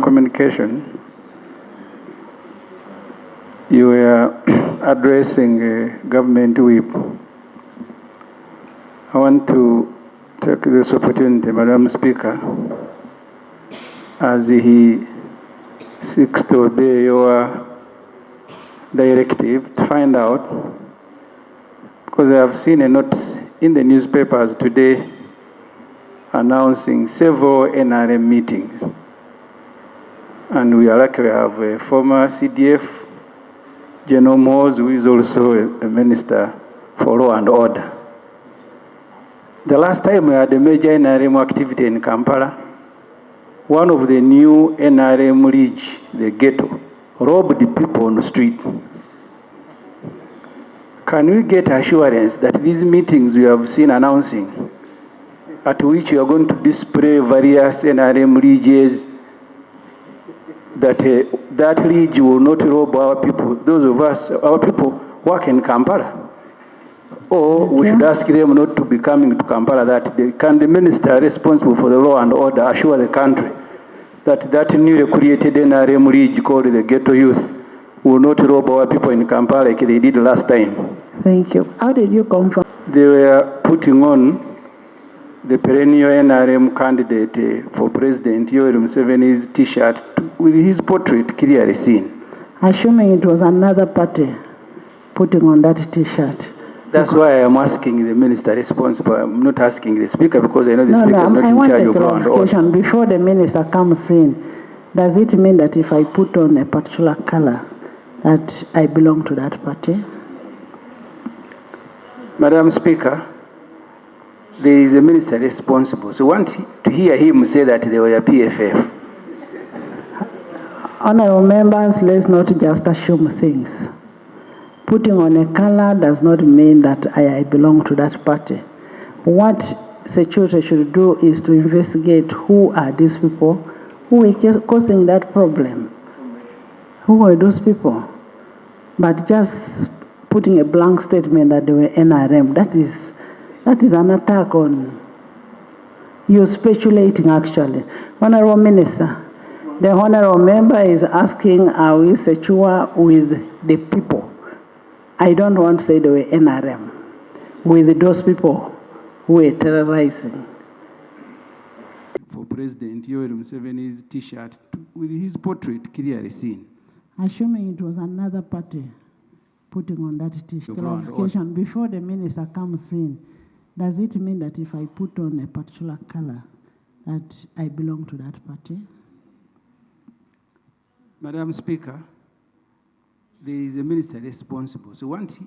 communication, you were addressing a government whip. I want to take this opportunity, Madam Speaker, as he seeks to obey your directive, to find out, because I have seen a notice in the newspapers today announcing several NRM meetings. And we are lucky we have a former CDF, General Moores, who is also a minister for law and order. The last time we had a major NRM activity in Kampala, one of the new NRM League, the ghetto, robbed the people on the street. Can we get assurance that these meetings we have seen announcing, at which you are going to display various NRM leagues, that that league will not rob our people, those of us, our people work in Kampala? Or we should ask them not to be coming to Kampala, can the minister responsible for the law and order assure the country that that newly created NRM league called the Ghetto Youth will not rob our people in Kampala like they did last time? Thank you. How did you come from? They were putting on the perennial NRM candidate for president, MUSEVENI's T-shirt with his portrait clearly seen. Assuming it was another party putting on that T-shirt. That's why I am asking the minister responsible. I'm not asking the speaker because I know the speaker is not in charge of law and order. Before the minister comes in, does it mean that if I put on a particular color, that I belong to that party? Madam Speaker, there is a minister responsible. So I want to hear him say that they were a PFF. Honorable members, let's not just assume things. Putting on a color does not mean that I belong to that party. What security should do is to investigate who are these people who are causing that problem. Who are those people? But just putting a blank statement that they were NRM, that is an attack on, you're speculating actually. Honorable Minister, the honorable member is asking, are we secure with the people? I don't want to say they were NRM, with those people who were terrorizing. For President MUSEVENI's T-shirt with his portrait clearly seen. Assuming it was another party putting on that T-shirt. Clarification, before the minister comes in, does it mean that if I put on a particular color, that I belong to that party? Madam Speaker, there is a minister responsible. So I want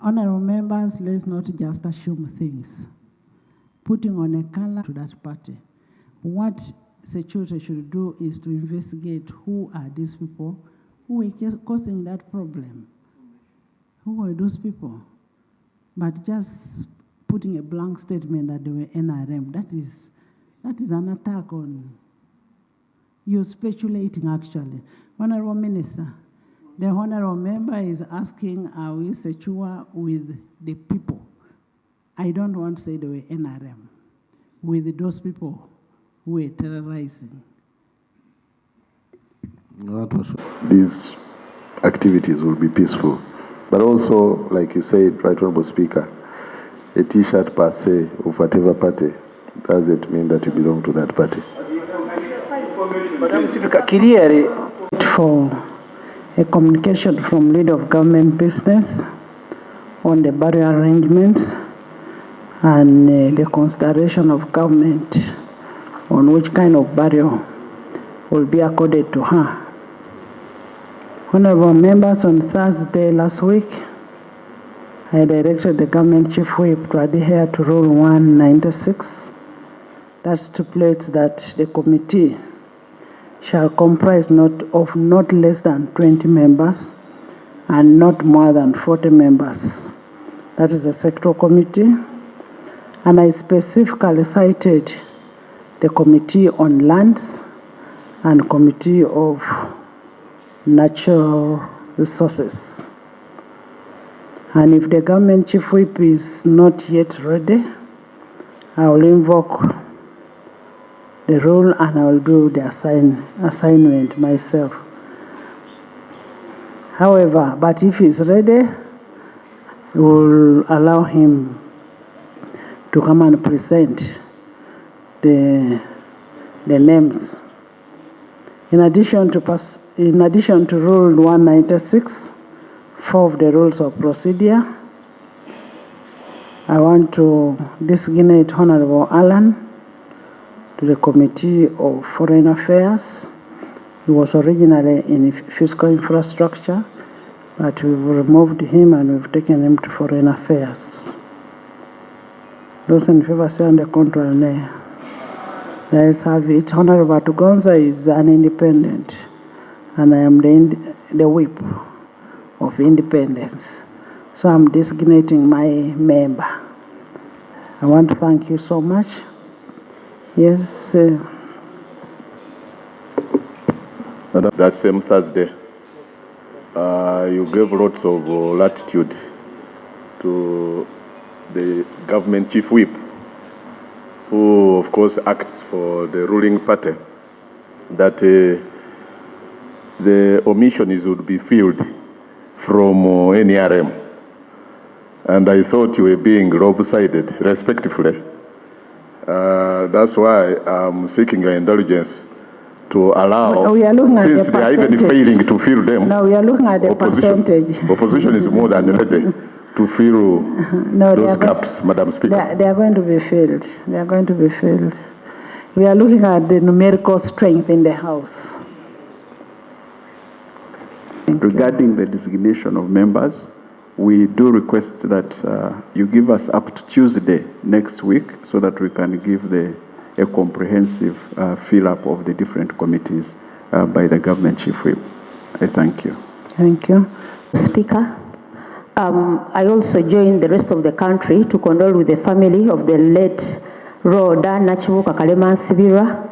Honorable members, let's not just assume things. Putting on a color to that party. What security should do is to investigate who are these people who are causing that problem. Who are those people? But just putting a blank statement that they were NRM, that is an attack on, you're speculating actually. Honorable Minister, the honorable member is asking, are we secure with the people? I don't want to say they were NRM, with those people who were terrorizing. These activities will be peaceful. But also, like you said, Right Honorable Speaker, a T-shirt per se of whatever party doesn't mean that you belong to that party. Madam Speaker, clearly for a communication from leader of government business on the barrier arrangements and the consideration of government on which kind of barrier will be accorded to her. Honorable members, on Thursday last week, I directed the government chief whip to adhere to Rule 196 that stipulates that the committee shall comprise not less than 20 members and not more than 40 members. That is the sectoral committee. And I specifically cited the Committee on Lands and Committee of Natural Resources. And if the government chief whip is not yet ready, I will invoke the rule, and I will do the assignment myself. However, but if he's ready, we will allow him to come and present the names. In addition to Rule 196, 4 of the Rules of Procedure, I want to designate Honorable Alan to the Committee of Foreign Affairs. He was originally in Fiscal Infrastructure, but we've removed him and we've taken him to Foreign Affairs. Those in favor say on the contrary, nay. Let's have it. Honorable Tugonza is an independent, and I am the whip of independence. So I'm designating my member. I want to thank you so much. Yes. That same Thursday, you gave lots of latitude to the government chief whip, who of course acts for the ruling party, that the omissions would be filled from NRM. And I thought you were being lopsided, respectfully. That's why I'm seeking your indulgence to allow, since they are even failing to fill them. No, we are looking at the percentage. Opposition is more than ready to fill those gaps, Madam Speaker. They are going to be filled. They are going to be filled. We are looking at the numerical strength in the House. Regarding the designation of members, we do request that you give us up to Tuesday next week so that we can give a comprehensive fill-up of the different committees by the government chief whip. I thank you. Thank you. Speaker, I also join the rest of the country to condole with the family of the late Roda Nachimuka Kalema Sibira,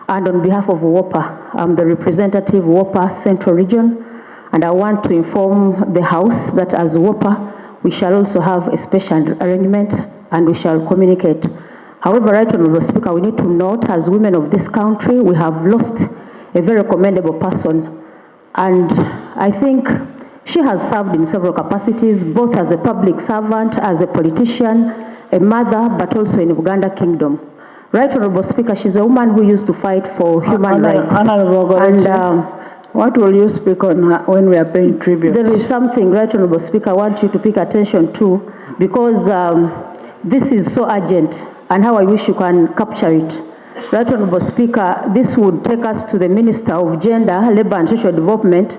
and on behalf of WOPA, I'm the representative WOPA Central Region, and I want to inform the House that as WOPA, we shall also have a special arrangement and we shall communicate. However, Right Honourable Speaker, we need to note as women of this country, we have lost a very commendable person, and I think she has served in several capacities, both as a public servant, as a politician, a mother, but also in Uganda Kingdom. Right Honourable Speaker, she's a woman who used to fight for human rights. And what will you speak on when we are paying tribute? There is something, Right Honourable Speaker, I want you to pay attention to, because this is so urgent, and how I wish you can capture it. Right Honourable Speaker, this would take us to the Minister of Gender, Labour and Social Development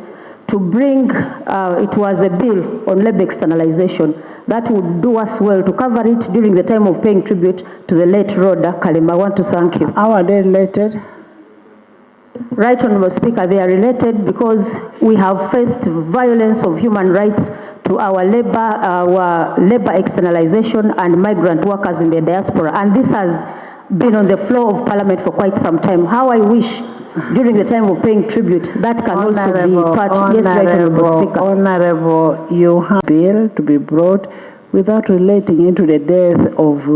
to bring, it was a bill on labour externalization that would do us well to cover it during the time of paying tribute to the late Rhoda Kalema. I want to thank you. How are they related? Right Honourable Speaker, they are related because we have faced violence of human rights to our labor externalization and migrant workers in the diaspora. And this has been on the floor of Parliament for quite some time. How I wish during the time of paying tribute that can also be part. Yes, Right Honourable Speaker. Honourable, you have a bill to be brought without relating into the death of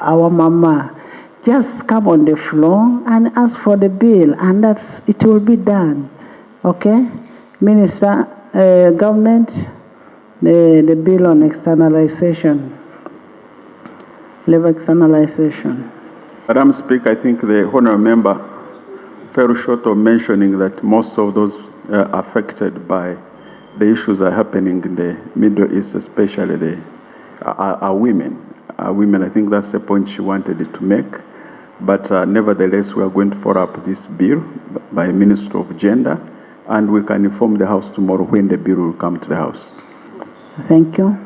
our mama. Just come on the floor and ask for the bill, and it will be done. Okay? Minister, government, the bill on externalization, labor externalization. Madam Speaker, I think the honourable member fell short of mentioning that most of those affected by the issues that are happening in the Middle East, especially are women. Women, I think that's the point she wanted to make. But nevertheless, we are going to follow up this bill by Minister of Gender, and we can inform the House tomorrow when the bill will come to the House. Thank you.